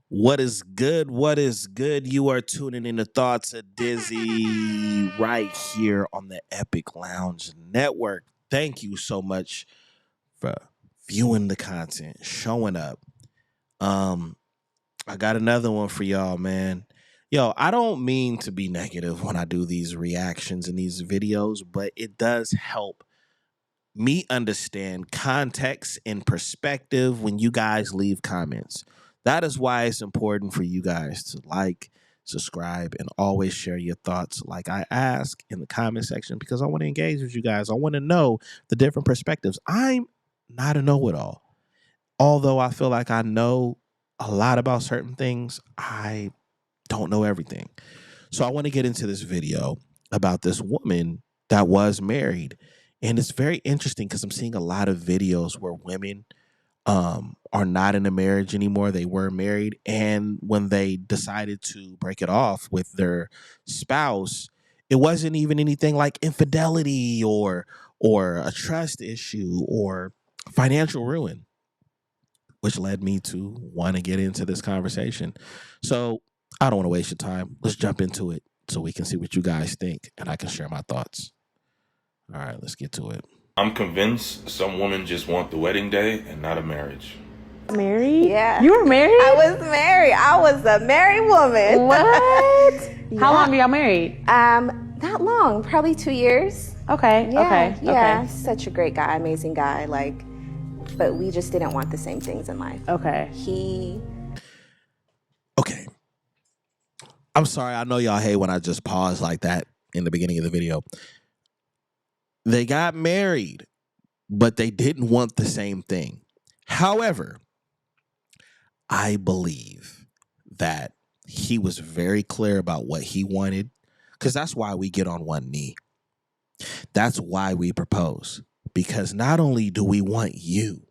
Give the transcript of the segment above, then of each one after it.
What is good? What is good? You are tuning in to Thoughts of Dizzy right here on the Epic Lounge Network. Thank you so much for viewing the content, showing up. Um, I got another one for y'all, man. Yo, I don't mean to be negative when I do these reactions and these videos, but it does help me understand context and perspective when you guys leave comments. That is why it's important for you guys to like, subscribe, and always share your thoughts like I ask in the comment section because I want to engage with you guys. I want to know the different perspectives. I'm not a know-it-all. Although I feel like I know a lot about certain things, I don't know everything. So I want to get into this video about this woman that was married. And it's very interesting because I'm seeing a lot of videos where women are not in a marriage anymore. They were married. And when they decided to break it off with their spouse, it wasn't even anything like infidelity or a trust issue or financial ruin, which led me to want to get into this conversation. So I don't want to waste your time. Let's jump into it so we can see what you guys think and I can share my thoughts. All right, let's get to it. I'm convinced some women just want the wedding day and not a marriage. Married? Yeah. You were married? I was married. I was a married woman. What? Yeah. How long are y'all married? Not long, probably 2 years. Okay, Yeah, okay. such a great guy, amazing guy. But we just didn't want the same things in life. Okay. Okay. I'm sorry. I know y'all hate when I just pause like that in the beginning of the video. They got married, but they didn't want the same thing. However, I believe that he was very clear about what he wanted because that's why we get on one knee. That's why we propose. Because not only do we want you,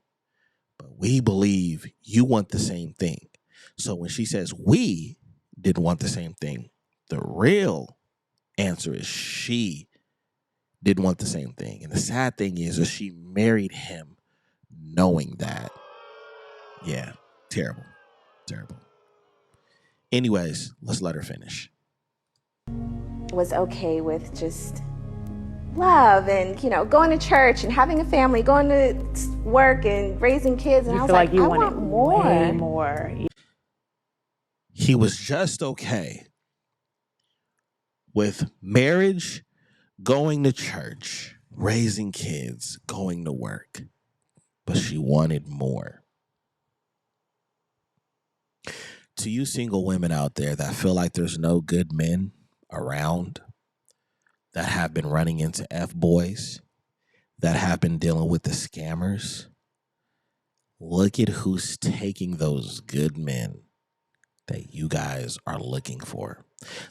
but we believe you want the same thing. So when she says we didn't want the same thing, the real answer is she didn't want the same thing. And the sad thing is that she married him knowing that. Yeah, terrible. Terrible. Anyways, let's let her finish. Was okay with just love and, going to church and having a family, going to work and raising kids. And You I was feel like you I wanted want more. way more. He was just okay with marriage, going to church, raising kids, going to work, but she wanted more. To you single women out there that feel like there's no good men around, that have been running into F-boys, that have been dealing with the scammers, look at who's taking those good men that you guys are looking for.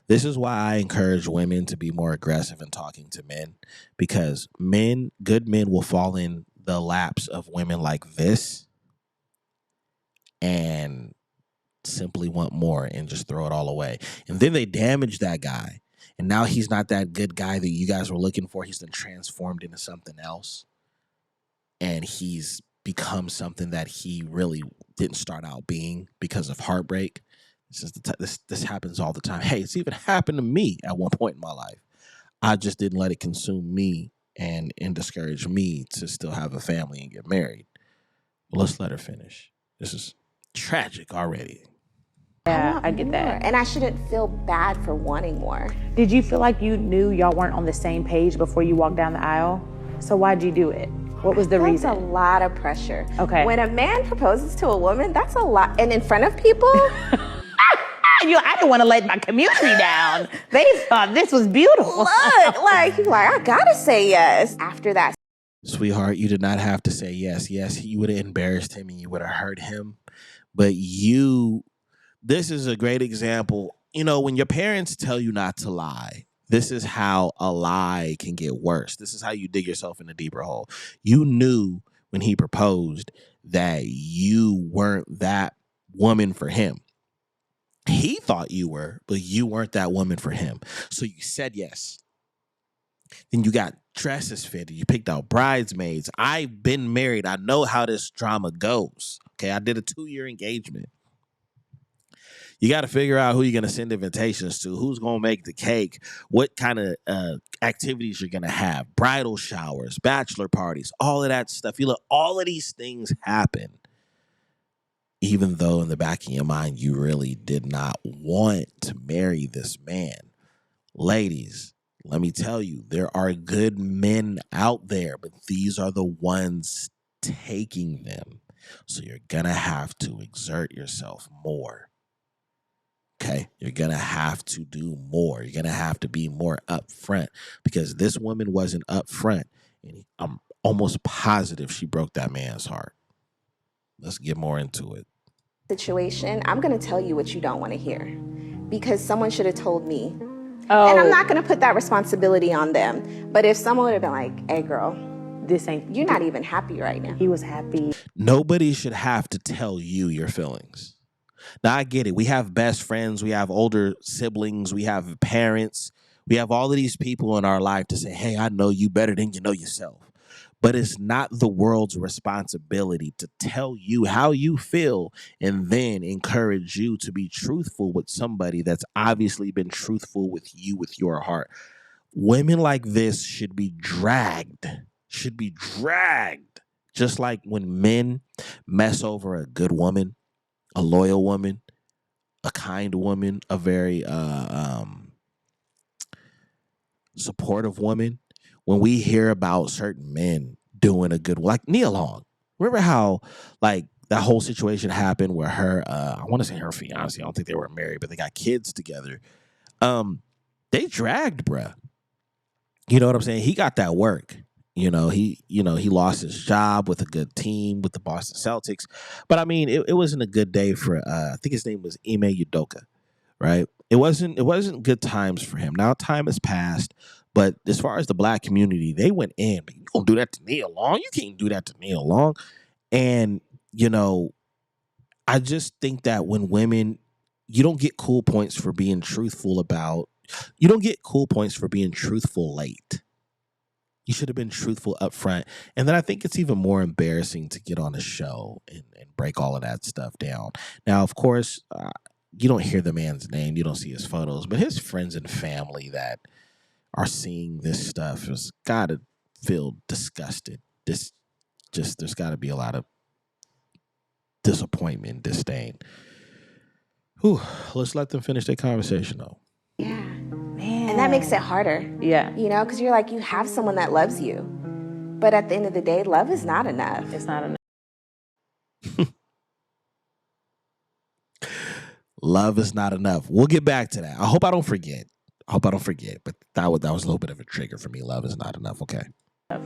This is why I encourage women to be more aggressive in talking to men, because good men will fall in the laps of women like this and simply want more and just throw it all away. And then they damage that guy. And now he's not that good guy that you guys were looking for. He's been transformed into something else. And he's become something that he really didn't start out being because of heartbreak. This happens all the time. Hey, it's even happened to me at one point in my life. I just didn't let it consume me and discourage me to still have a family and get married. Well, let's let her finish. This is tragic already. Yeah, I want get more. that. And I shouldn't feel bad for wanting more. Did you feel like you knew y'all weren't on the same page before you walked down the aisle? So why'd you do it? What was the That's reason? a lot of pressure. Okay. When a man proposes to a woman, that's a lot. And in front of people, I didn't want to let my community down. They thought this was beautiful. look, I gotta say yes. After that, Sweetheart, you did not have to say yes. Yes, you would have embarrassed him and you would have hurt him. But this is a great example. When your parents tell you not to lie, this is how a lie can get worse. This is how you dig yourself in a deeper hole. You knew when he proposed that you weren't that woman for him. He thought you were, but you weren't that woman for him. So you said yes. Then you got dresses fitted. You picked out bridesmaids. I've been married. I know how this drama goes. Okay, I did a 2-year engagement. You got to figure out who you're going to send invitations to, who's going to make the cake, what kind of activities you're going to have, bridal showers, bachelor parties, all of that stuff. You look, all of these things happen, even though in the back of your mind, you really did not want to marry this man. Ladies, let me tell you, there are good men out there, but these are the ones taking them. So you're going to have to exert yourself more. Okay, you're going to have to do more. You're going to have to be more upfront because this woman wasn't upfront. And I'm almost positive she broke that man's heart. Let's get more into it. Situation, I'm going to tell you what you don't want to hear because someone should have told me. Oh, And I'm not going to put that responsibility on them. But if someone would have been like, hey, girl, this ain't. you're not even happy right now. He was happy. Nobody should have to tell you your feelings. Now, I get it. We have best friends. We have older siblings. We have parents. We have all of these people in our life to say, hey, I know you better than you know yourself. But it's not the world's responsibility to tell you how you feel and then encourage you to be truthful with somebody that's obviously been truthful with you, with your heart. Women like this should be dragged, just like when men mess over a good woman, a loyal woman, a kind woman, a very supportive woman. When we hear about certain men doing a good, like Nia Long, remember how like that whole situation happened where her, I want to say her fiance, I don't think they were married, but they got kids together. They dragged, bruh. You know what I'm saying? He got that work. He lost his job with a good team with the Boston Celtics. But I mean, it wasn't a good day for I think his name was Ime Udoka, right? It wasn't good times for him. Now time has passed, but as far as the black community, they went in. But you gonna do that to Nia Long? You can't do that to Nia Long. And I just think that when women, you don't get cool points for being truthful about. You don't get cool points for being truthful late. You should have been truthful up front. And then I think it's even more embarrassing to get on a show and break all of that stuff down. Now, of course, you don't hear the man's name. You don't see his photos. But his friends and family that are seeing this stuff has got to feel disgusted. There's got to be a lot of disappointment, disdain. Whew, let's let them finish their conversation, though. Yeah. Man. And that makes it harder. Yeah. Because you're like, you have someone that loves you. But at the end of the day, love is not enough. It's not enough. Love is not enough. We'll get back to that. I hope I don't forget. But that was a little bit of a trigger for me. Love is not enough. Okay.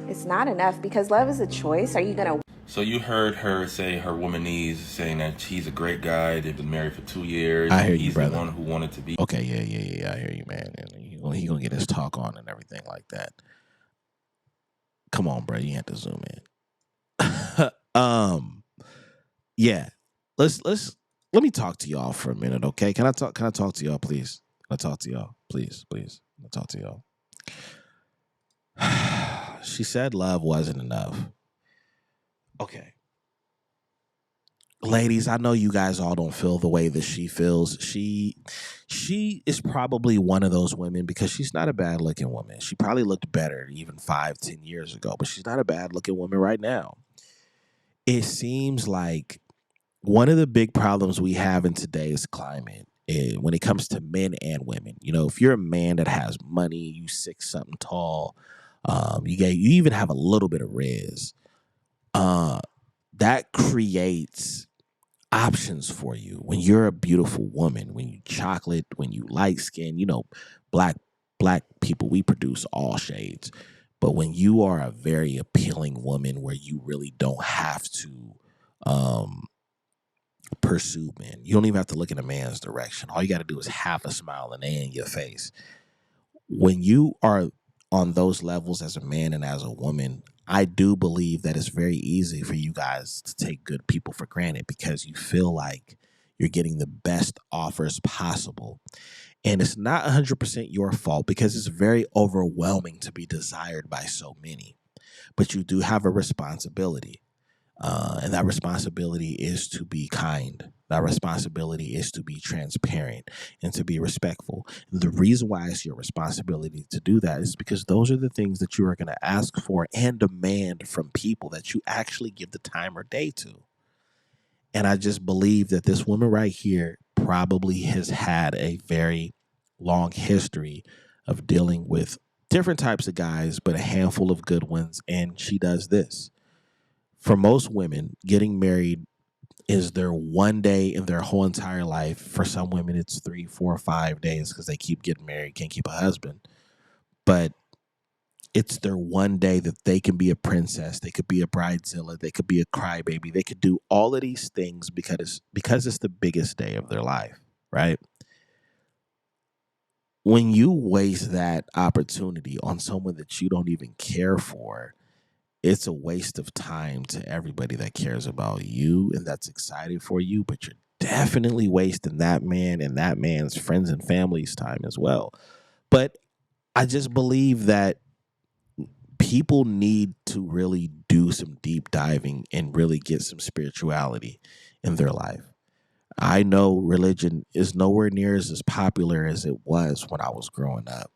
It's not enough because love is a choice. Are you going to... So you heard her say her womanese, saying that he's a great guy. They've been married for 2 years. I hear you, he's brother. the one who wanted to be. Okay, yeah. I hear you, man. And he gonna get his talk on and everything like that. Come on, bro. You have to zoom in. Yeah. Let me talk to y'all for a minute, okay? Can I talk to y'all, please? Can I talk to y'all? Please. Can I talk to y'all? She said love wasn't enough. Okay. Ladies, I know you guys all don't feel the way that she feels. She is probably one of those women because she's not a bad looking woman. She probably looked better even 5-10 years ago, but she's not a bad looking woman right now. It seems like one of the big problems we have in today's climate is when it comes to men and women. If you're a man that has money, you 6'something tall, you even have a little bit of riz, that creates options for you. When you're a beautiful woman, when you chocolate, when you light skin, black people, we produce all shades. But when you are a very appealing woman where you really don't have to pursue men, you don't even have to look in a man's direction. All you got to do is have a smile and they in your face. When you are on those levels as a man and as a woman, I do believe that it's very easy for you guys to take good people for granted because you feel like you're getting the best offers possible. And it's not 100% your fault because it's very overwhelming to be desired by so many. But you do have a responsibility. And that responsibility is to be kind, That responsibility is to be transparent and to be respectful. And the reason why it's your responsibility to do that is because those are the things that you are going to ask for and demand from people that you actually give the time or day to. And I just believe that this woman right here probably has had a very long history of dealing with different types of guys, but a handful of good ones. And she does this. For most women, getting married is their one day in their whole entire life. For some women, it's 3, 4, 5 days because they keep getting married, can't keep a husband. But it's their one day that they can be a princess. They could be a bridezilla. They could be a crybaby. They could do all of these things because it's the biggest day of their life, right? When you waste that opportunity on someone that you don't even care for, it's a waste of time to everybody that cares about you and that's excited for you, but you're definitely wasting that man and that man's friends and family's time as well. But I just believe that people need to really do some deep diving and really get some spirituality in their life. I know religion is nowhere near as popular as it was when I was growing up.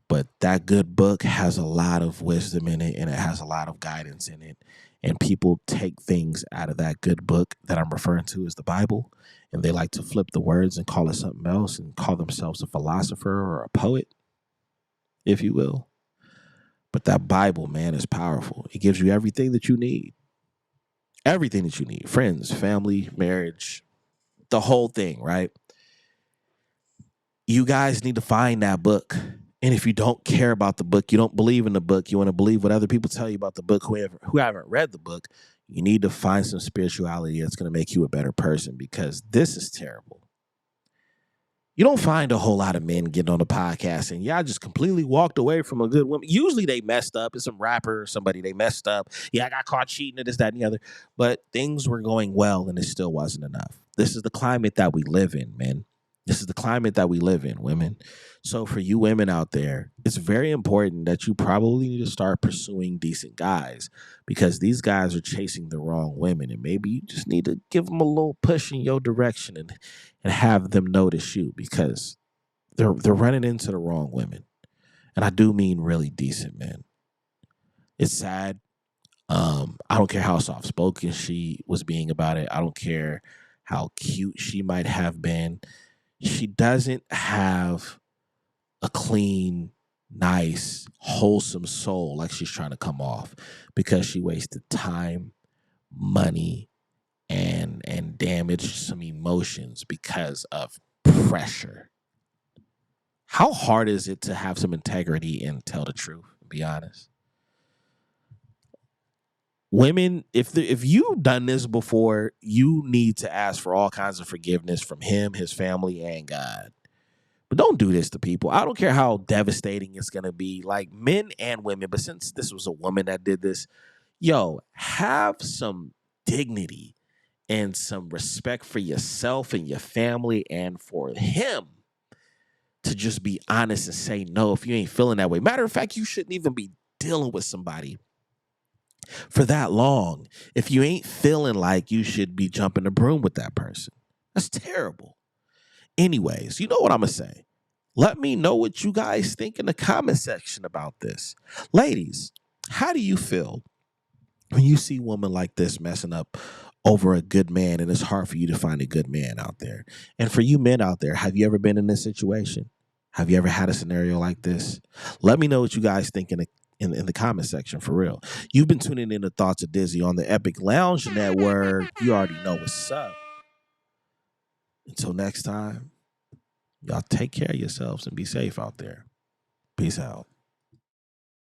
But that good book has a lot of wisdom in it and it has a lot of guidance in it. And people take things out of that good book that I'm referring to as the Bible, and they like to flip the words and call it something else and call themselves a philosopher or a poet, if you will. But that Bible, man, is powerful. It gives you everything that you need. Everything that you need. Friends, family, marriage, the whole thing, right? You guys need to find that book. And if you don't care about the book, you don't believe in the book, you want to believe what other people tell you about the book who haven't read the book, you need to find some spirituality that's going to make you a better person because this is terrible. You don't find a whole lot of men getting on the podcast and I just completely walked away from a good woman. Usually they messed up. It's some rapper or somebody they messed up. Yeah, I got caught cheating and this, that, and the other. But things were going well and it still wasn't enough. This is the climate that we live in, man. This is the climate that we live in, women. So for you women out there, it's very important that you probably need to start pursuing decent guys because these guys are chasing the wrong women. And maybe you just need to give them a little push in your direction and have them notice you because they're running into the wrong women. And I do mean really decent men. It's sad. I don't care how soft spoken she was being about it. I don't care how cute she might have been. She doesn't have a clean, nice, wholesome soul like she's trying to come off because she wasted time, money, and damaged some emotions because of pressure. How hard is it to have some integrity and tell the truth? Be honest. Women, if you've done this before, you need to ask for all kinds of forgiveness from him, his family, and God. But don't do this to people. I don't care how devastating it's going to be, like men and women. But since this was a woman that did this, have some dignity and some respect for yourself and your family and for him to just be honest and say no if you ain't feeling that way. Matter of fact, you shouldn't even be dealing with somebody for that long if you ain't feeling like you should be jumping the broom with that person. That's terrible. Anyways, you know what I'm going to say. Let me know what you guys think in the comment section about this. Ladies, how do you feel when you see a woman like this messing up over a good man and it's hard for you to find a good man out there? And for you men out there, have you ever been in this situation? Have you ever had a scenario like this? Let me know what you guys think in the comment section, for real. You've been tuning in to Thoughts of Dizzy on the Epic Lounge Network. You already know what's up. Until next time, y'all take care of yourselves and be safe out there. Peace out.